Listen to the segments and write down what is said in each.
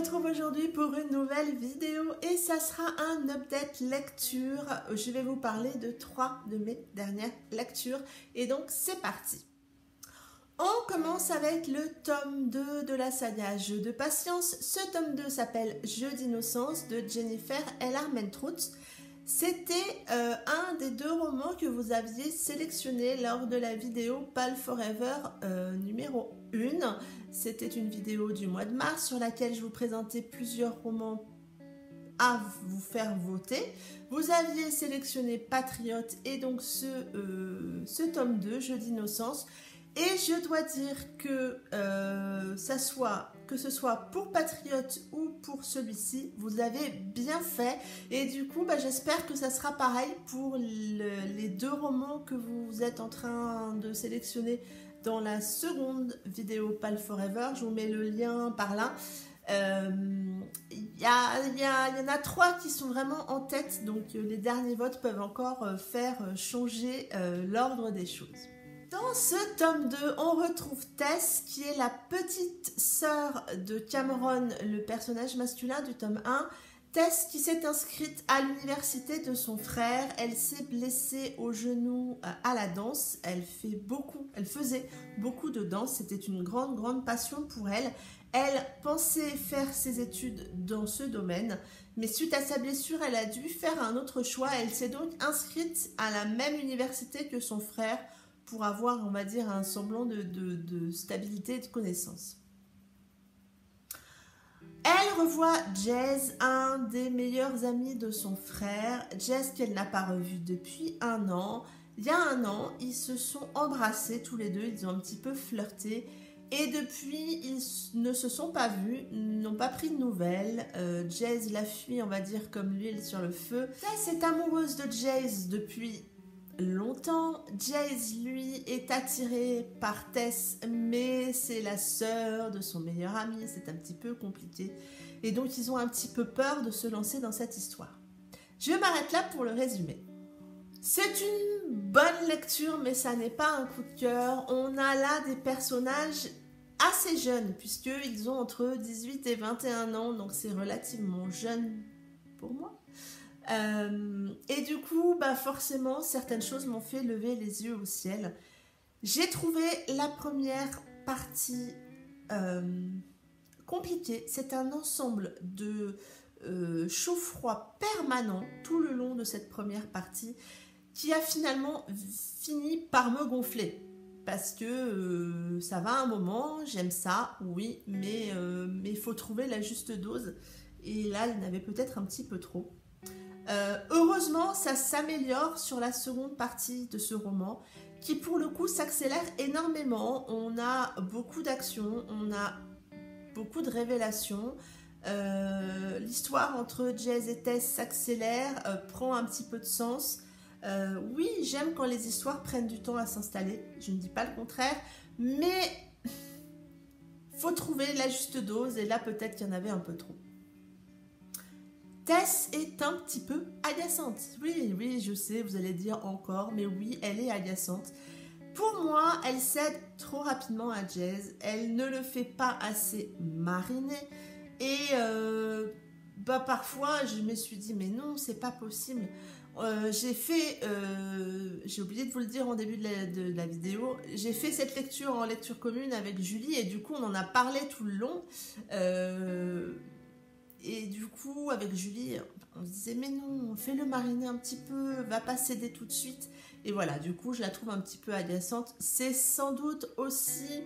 retrouve aujourd'hui pour une nouvelle vidéo et ça sera un update lecture. Je vais vous parler de 3 de mes dernières lectures et donc c'est parti. On commence avec le tome 2 de la saga Jeu de patience. Ce tome 2 s'appelle Jeu d'innocence de Jennifer L. Armentrout. C'était un des 2 romans que vous aviez sélectionné lors de la vidéo Pal Forever numéro 1. C'était une vidéo du mois de mars sur laquelle je vous présentais plusieurs romans à vous faire voter. Vous aviez sélectionné Patriote et donc ce tome 2, Jeu d'innocence. Et je dois dire que ce soit pour Patriote ou pour celui-ci, vous avez bien fait. Et du coup, j'espère que ça sera pareil pour les 2 romans que vous êtes en train de sélectionner dans la seconde vidéo Pal Forever. Je vous mets le lien par là. Il y en a 3 qui sont vraiment en tête, donc les derniers votes peuvent encore faire changer l'ordre des choses. Dans ce tome 2, on retrouve Tess, qui est la petite sœur de Cameron, le personnage masculin du tome 1. Tess qui s'est inscrite à l'université de son frère. Elle s'est blessée au genou à la danse. Elle faisait beaucoup de danse. C'était une grande passion pour elle. Elle pensait faire ses études dans ce domaine, mais suite à sa blessure, elle a dû faire un autre choix. Elle s'est donc inscrite à la même université que son frère, pour avoir, on va dire, un semblant de stabilité et de connaissance. Elle revoit Jazz, un des meilleurs amis de son frère. Jazz qu'elle n'a pas revu depuis 1 an. Il y a 1 an, ils se sont embrassés tous les 2, ils ont un petit peu flirté. Et depuis, ils ne se sont pas vus, n'ont pas pris de nouvelles. Jazz la fuit, on va dire, comme l'huile sur le feu. Tess est amoureuse de Jazz depuis longtemps. Jazz, lui, est attiré par Tess, mais c'est la sœur de son meilleur ami, c'est un petit peu compliqué. Et donc, ils ont un petit peu peur de se lancer dans cette histoire. Je m'arrête là pour le résumé. C'est une bonne lecture, mais ça n'est pas un coup de cœur. On a là des personnages assez jeunes, puisqu'ils ont entre 18 et 21 ans, donc c'est relativement jeune pour moi. Et du coup, forcément, certaines choses m'ont fait lever les yeux au ciel. J'ai trouvé la première partie compliquée. C'est un ensemble de chaud-froid permanent tout le long de cette première partie qui a finalement fini par me gonfler. Parce que ça va un moment, j'aime ça, oui, mais il faut trouver la juste dose. Et là, il y en avait peut-être un petit peu trop. Heureusement, ça s'améliore sur la seconde partie de ce roman qui pour le coup s'accélère énormément. On a beaucoup d'action, on a beaucoup de révélations. L'histoire entre Jazz et Tess s'accélère, prend un petit peu de sens. Oui, j'aime quand les histoires prennent du temps à s'installer, je ne dis pas le contraire, mais faut trouver la juste dose et là peut-être qu'il y en avait un peu trop. Tess est un petit peu agaçante. Oui, je sais, vous allez dire encore, mais oui, elle est agaçante. Pour moi, elle cède trop rapidement à Jazz. Elle ne le fait pas assez mariner. Et parfois, je me suis dit, mais non, c'est pas possible. J'ai oublié de vous le dire en début de la vidéo, j'ai fait cette lecture en lecture commune avec Julie et du coup, on en a parlé tout le long. Et du coup, avec Julie, on se disait, mais non, fais-le mariner un petit peu, va pas céder tout de suite. Et voilà, du coup, je la trouve un petit peu agaçante. C'est sans doute aussi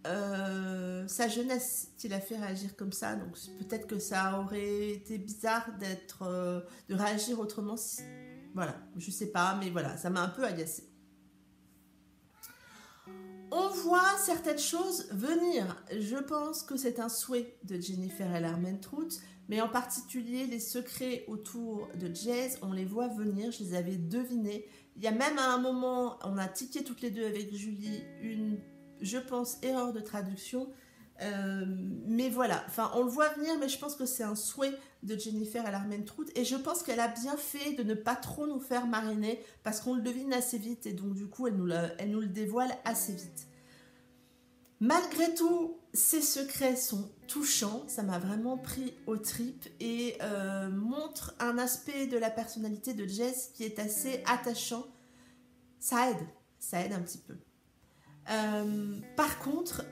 sa jeunesse qui l'a fait réagir comme ça. Donc, peut-être que ça aurait été bizarre de réagir autrement. Voilà, je sais pas, mais voilà, ça m'a un peu agacée. On voit certaines choses venir. Je pense que c'est un souhait de Jennifer L. Armentrout, mais en particulier les secrets autour de Jazz, on les voit venir, je les avais devinés. Il y a même à un moment, on a tiqué toutes les 2 avec Julie, je pense, erreur de traduction. Mais voilà, on le voit venir, mais je pense que c'est un souhait de Jennifer L. Armentrout et je pense qu'elle a bien fait de ne pas trop nous faire mariner parce qu'on le devine assez vite et donc du coup elle nous le dévoile assez vite. Malgré tout, Ces secrets sont touchants, ça m'a vraiment pris aux tripes et montre un aspect de la personnalité de Jess qui est assez attachant. Ça aide un petit peu. Par contre,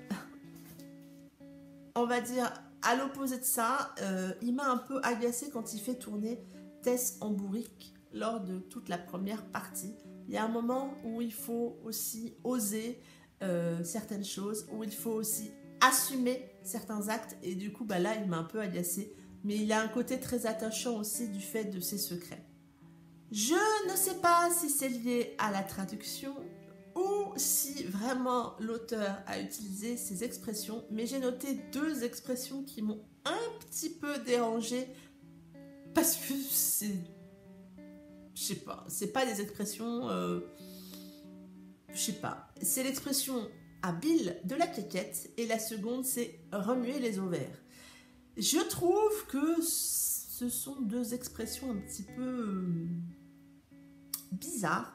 on va dire à l'opposé de ça, il m'a un peu agacée quand il fait tourner Tess en bourrique lors de toute la première partie. Il y a un moment où il faut aussi oser certaines choses, où il faut aussi assumer certains actes, et du coup là il m'a un peu agacée, mais il a un côté très attachant aussi du fait de ses secrets. Je ne sais pas si c'est lié à la traduction ou si vraiment l'auteur a utilisé ces expressions, mais j'ai noté 2 expressions qui m'ont un petit peu dérangée parce que c'est, je sais pas, c'est pas des expressions, je sais pas, c'est l'expression habile de la quéquette et la seconde c'est remuer les ovaires. Je trouve que ce sont 2 expressions un petit peu bizarres.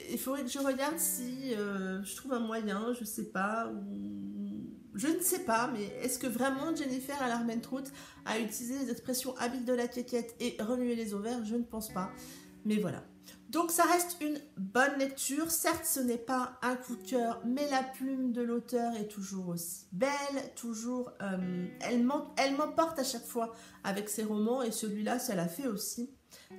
Il faudrait que je regarde si je trouve un moyen, je sais pas, ou je ne sais pas, mais est-ce que vraiment Jennifer Armentrout a utilisé les expressions habile de la quéquette et remuer les ovaires? Je ne pense pas, mais voilà. Donc ça reste une bonne lecture, certes ce n'est pas un coup de cœur, mais la plume de l'auteur est toujours aussi belle, toujours, elle m'emporte à chaque fois avec ses romans, et celui-là ça l'a fait aussi.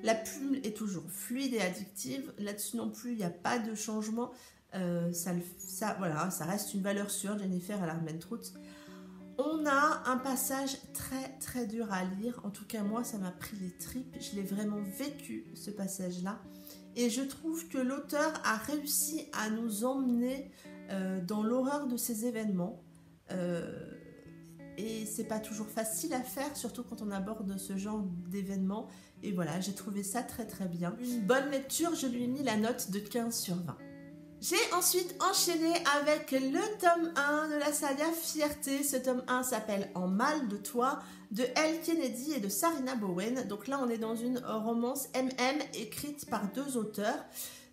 La plume est toujours fluide et addictive, là-dessus non plus il n'y a pas de changement, voilà, ça reste une valeur sûre, Jennifer Armentrout. On a un passage très très dur à lire, en tout cas moi ça m'a pris les tripes, je l'ai vraiment vécu ce passage-là, et je trouve que l'auteur a réussi à nous emmener dans l'horreur de ces événements, et c'est pas toujours facile à faire, surtout quand on aborde ce genre d'événements, et voilà, j'ai trouvé ça très très bien. Une bonne lecture, je lui ai mis la note de 15/20. J'ai ensuite enchaîné avec le tome 1 de la saga Fierté. Ce tome 1 s'appelle En mal de toi, de Elle Kennedy et de Sarina Bowen. Donc là, on est dans une romance MM écrite par 2 auteurs.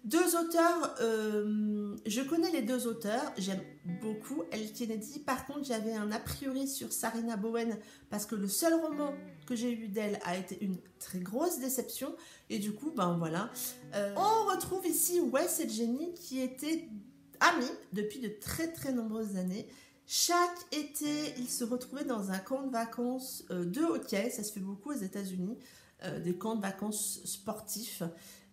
2 auteurs, je connais les 2 auteurs, j'aime beaucoup Elle Kennedy. Par contre, j'avais un a priori sur Sarina Bowen parce que le seul roman que j'ai eu d'elle a été une très grosse déception. Et du coup, voilà. On retrouve ici Wes et Jenny qui étaient amis depuis de très très nombreuses années. Chaque été, ils se retrouvaient dans un camp de vacances de hockey. Ça se fait beaucoup aux États-Unis, des camps de vacances sportifs.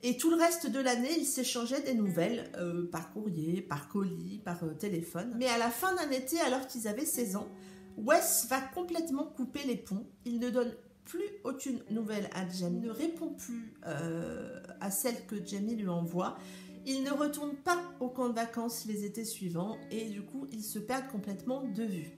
Et tout le reste de l'année, ils s'échangeaient des nouvelles par courrier, par colis, par téléphone. Mais à la fin d'un été, alors qu'ils avaient 16 ans, Wes va complètement couper les ponts. Il ne donne plus aucune nouvelle à Jamie, il ne répond plus à celle que Jamie lui envoie. Il ne retourne pas au camp de vacances les étés suivants et du coup, ils se perdent complètement de vue.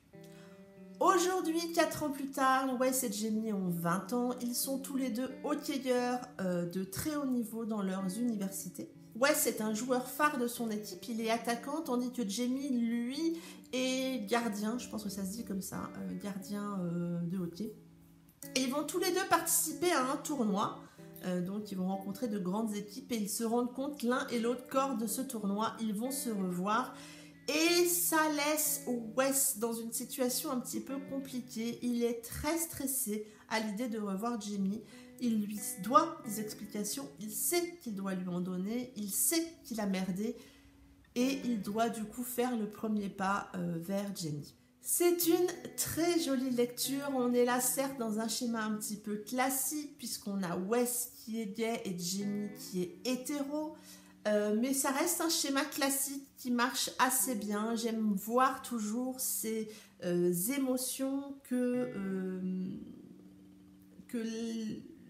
Aujourd'hui, 4 ans plus tard, Wes et Jamie ont 20 ans. Ils sont tous les 2 hockeyeurs de très haut niveau dans leurs universités. Wes est un joueur phare de son équipe, il est attaquant, tandis que Jamie, lui, est gardien, je pense que ça se dit comme ça, gardien de hockey. Et ils vont tous les 2 participer à un tournoi, donc ils vont rencontrer de grandes équipes et ils se rendent compte l'un et l'autre corps de ce tournoi, ils vont se revoir. Et ça laisse Wes dans une situation un petit peu compliquée. Il est très stressé à l'idée de revoir Jamie. Il lui doit des explications. Il sait qu'il doit lui en donner. Il sait qu'il a merdé. Et il doit du coup faire le premier pas vers Jamie. C'est une très jolie lecture. On est là certes dans un schéma un petit peu classique puisqu'on a Wes qui est gay et Jamie qui est hétéro. Mais ça reste un schéma classique qui marche assez bien. J'aime voir toujours ces émotions que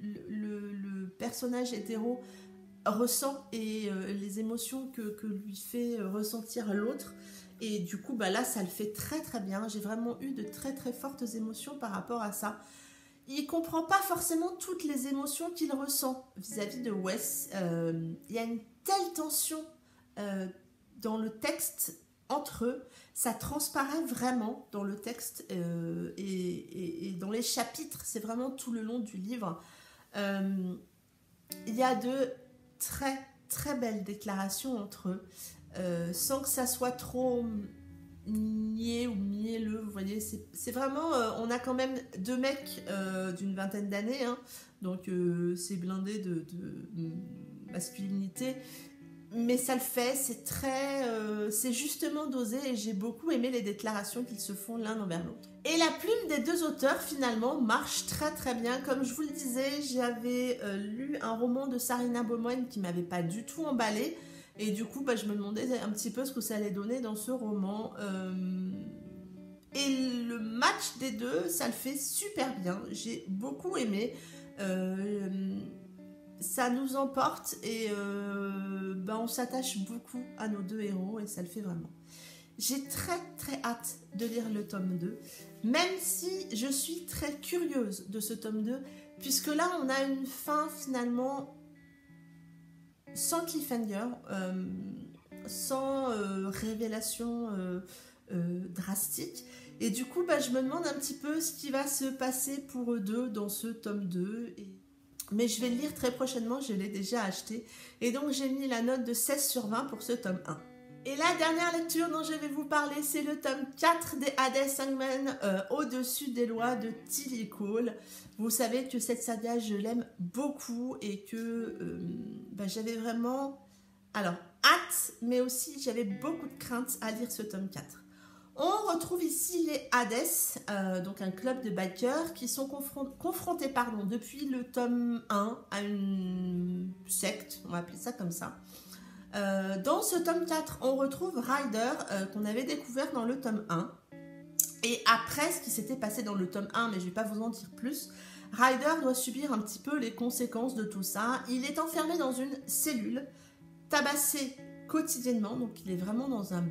le personnage hétéro ressent et les émotions que lui fait ressentir l'autre. Et du coup, là, ça le fait très très bien. J'ai vraiment eu de très très fortes émotions par rapport à ça. Il ne comprend pas forcément toutes les émotions qu'il ressent vis-à-vis de Wes. Il y a une telle tension dans le texte entre eux, ça transparaît vraiment dans le texte et dans les chapitres, c'est vraiment tout le long du livre. Il y a de très très belles déclarations entre eux, sans que ça soit trop niais ou mielleux, vous voyez, c'est vraiment, on a quand même deux mecs d'une vingtaine d'années, hein, donc c'est blindé de masculinité, mais ça le fait, c'est très, c'est justement dosé et j'ai beaucoup aimé les déclarations qu'ils se font l'un envers l'autre. Et la plume des deux auteurs finalement marche très très bien. Comme je vous le disais, j'avais lu un roman de Sarina Beaumoine qui m'avait pas du tout emballé et du coup je me demandais un petit peu ce que ça allait donner dans ce roman. Et le match des deux, ça le fait super bien. J'ai beaucoup aimé. Ça nous emporte et on s'attache beaucoup à nos deux héros et ça le fait vraiment. J'ai très très hâte de lire le tome 2, même si je suis très curieuse de ce tome 2, puisque là on a une fin finalement sans cliffhanger, sans révélation drastique. Et du coup, je me demande un petit peu ce qui va se passer pour eux deux dans ce tome 2. Mais je vais le lire très prochainement, je l'ai déjà acheté. Et donc, j'ai mis la note de 16/20 pour ce tome 1. Et la dernière lecture dont je vais vous parler, c'est le tome 4 des Hades Sandman, Au-dessus des lois de Tilly Cole. Vous savez que cette saga, je l'aime beaucoup et que j'avais vraiment hâte, mais aussi j'avais beaucoup de craintes à lire ce tome 4. On retrouve ici les Hades, donc un club de bikers qui sont confrontés depuis le tome 1 à une secte, on va appeler ça comme ça. Dans ce tome 4, on retrouve Ryder, qu'on avait découvert dans le tome 1. Et après ce qui s'était passé dans le tome 1, mais je ne vais pas vous en dire plus, Ryder doit subir un petit peu les conséquences de tout ça. Il est enfermé dans une cellule, tabassé quotidiennement, donc il est vraiment dans un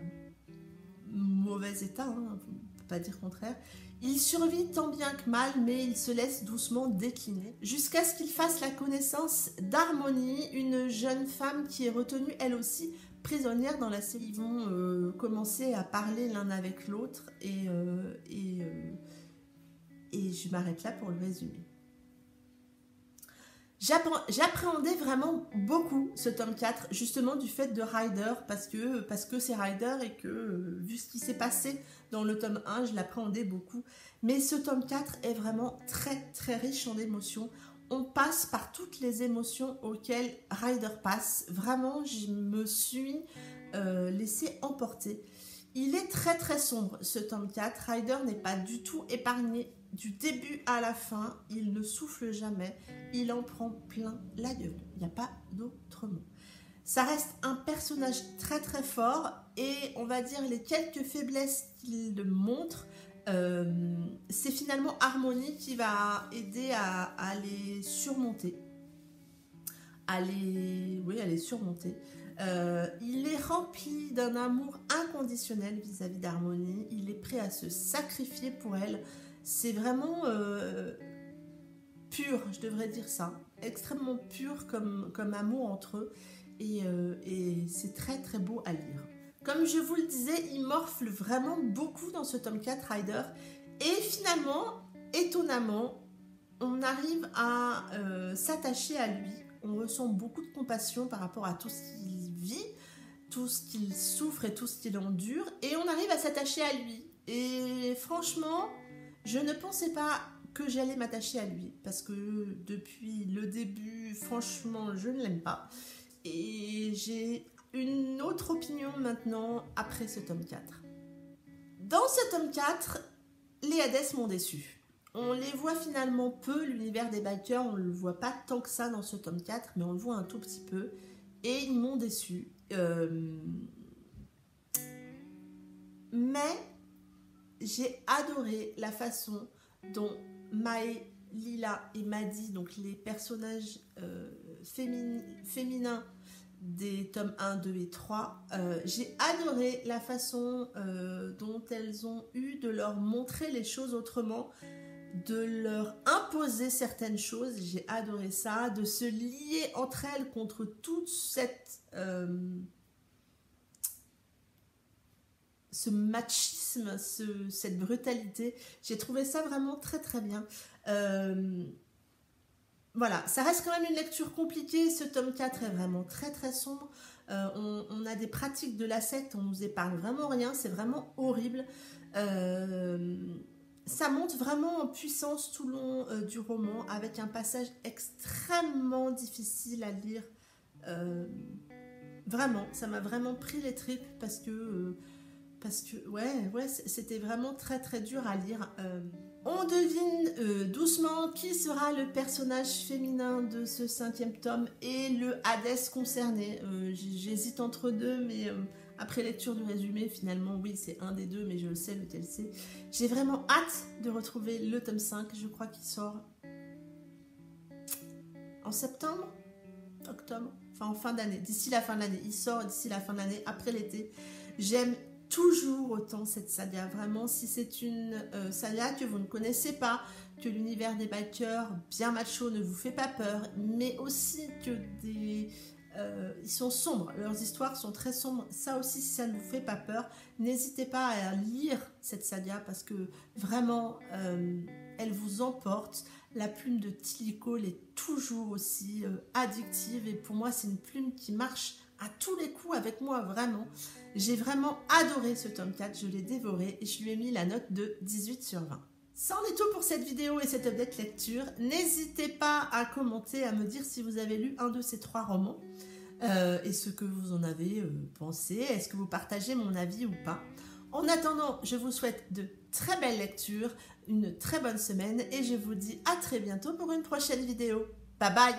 mauvais état, hein, on ne peut pas dire contraire. Il survit tant bien que mal, mais il se laisse doucement décliner, jusqu'à ce qu'il fasse la connaissance d'Harmonie, une jeune femme qui est retenue elle aussi prisonnière dans la cellule. Ils vont commencer à parler l'un avec l'autre et je m'arrête là pour le résumer. J'appréhendais vraiment beaucoup ce tome 4, justement du fait de Ryder, parce que c'est Ryder et que, vu ce qui s'est passé dans le tome 1, je l'appréhendais beaucoup. Mais ce tome 4 est vraiment très très riche en émotions. On passe par toutes les émotions auxquelles Ryder passe. Vraiment, je me suis laissée emporter. Il est très très sombre ce tome 4. Ryder n'est pas du tout épargné. Du début à la fin, il ne souffle jamais, il en prend plein la gueule, il n'y a pas d'autre mot. Ça reste un personnage très très fort et on va dire les quelques faiblesses qu'il montre, c'est finalement Harmonie qui va aider à les surmonter. À les surmonter. Il est rempli d'un amour inconditionnel vis-à-vis d'Harmonie, il est prêt à se sacrifier pour elle. C'est vraiment pur, je devrais dire ça, extrêmement pur comme amour entre eux et c'est très très beau à lire. Comme je vous le disais, il morfle vraiment beaucoup dans ce tome 4 Ryder et finalement, étonnamment, on arrive à s'attacher à lui. On ressent beaucoup de compassion par rapport à tout ce qu'il vit, tout ce qu'il souffre et tout ce qu'il endure et on arrive à s'attacher à lui. Et franchement, je ne pensais pas que j'allais m'attacher à lui parce que depuis le début, franchement, je ne l'aime pas. Et j'ai une autre opinion maintenant après ce tome 4. Dans ce tome 4, les Hades m'ont déçu. On les voit finalement peu, l'univers des bikers, on ne le voit pas tant que ça dans ce tome 4, mais on le voit un tout petit peu. Et ils m'ont déçu. Mais j'ai adoré la façon dont Mae, Lila et Maddie, donc les personnages féminins des tomes 1, 2 et 3, j'ai adoré la façon dont elles ont eu de leur montrer les choses autrement, de leur imposer certaines choses, j'ai adoré ça, de se lier entre elles contre toute ce machisme, cette brutalité. J'ai trouvé ça vraiment très très bien. voilà, ça reste quand même une lecture compliquée. Ce tome 4 est vraiment très très sombre. On a des pratiques de la secte, on nous épargne vraiment rien, c'est vraiment horrible. Ça monte vraiment en puissance tout le long du roman, avec un passage extrêmement difficile à lire. Vraiment, ça m'a vraiment pris les tripes parce que ouais, c'était vraiment très très dur à lire. On devine doucement qui sera le personnage féminin de ce 5e tome et le Hadès concerné. J'hésite entre deux, mais après lecture du résumé, finalement, oui, c'est un des deux, mais je le sais lequel c'est. J'ai vraiment hâte de retrouver le tome 5. Je crois qu'il sort en septembre, octobre, enfin en fin d'année, d'ici la fin de l'année. Il sort d'ici la fin de l'année, après l'été. J'aime toujours autant cette saga, vraiment. Si c'est une saga que vous ne connaissez pas, que l'univers des bikers bien macho ne vous fait pas peur, mais aussi que ils sont sombres, leurs histoires sont très sombres, ça aussi, si ça ne vous fait pas peur, n'hésitez pas à lire cette saga parce que vraiment elle vous emporte. La plume de Tilly Cole est toujours aussi addictive, et pour moi c'est une plume qui marche à tous les coups avec moi, vraiment. J'ai vraiment adoré ce tome 4, je l'ai dévoré et je lui ai mis la note de 18/20. Ça en est tout pour cette vidéo et cette update lecture. N'hésitez pas à commenter, à me dire si vous avez lu un de ces 3 romans et ce que vous en avez pensé. Est-ce que vous partagez mon avis ou pas? En attendant, je vous souhaite de très belles lectures, une très bonne semaine et je vous dis à très bientôt pour une prochaine vidéo. Bye bye!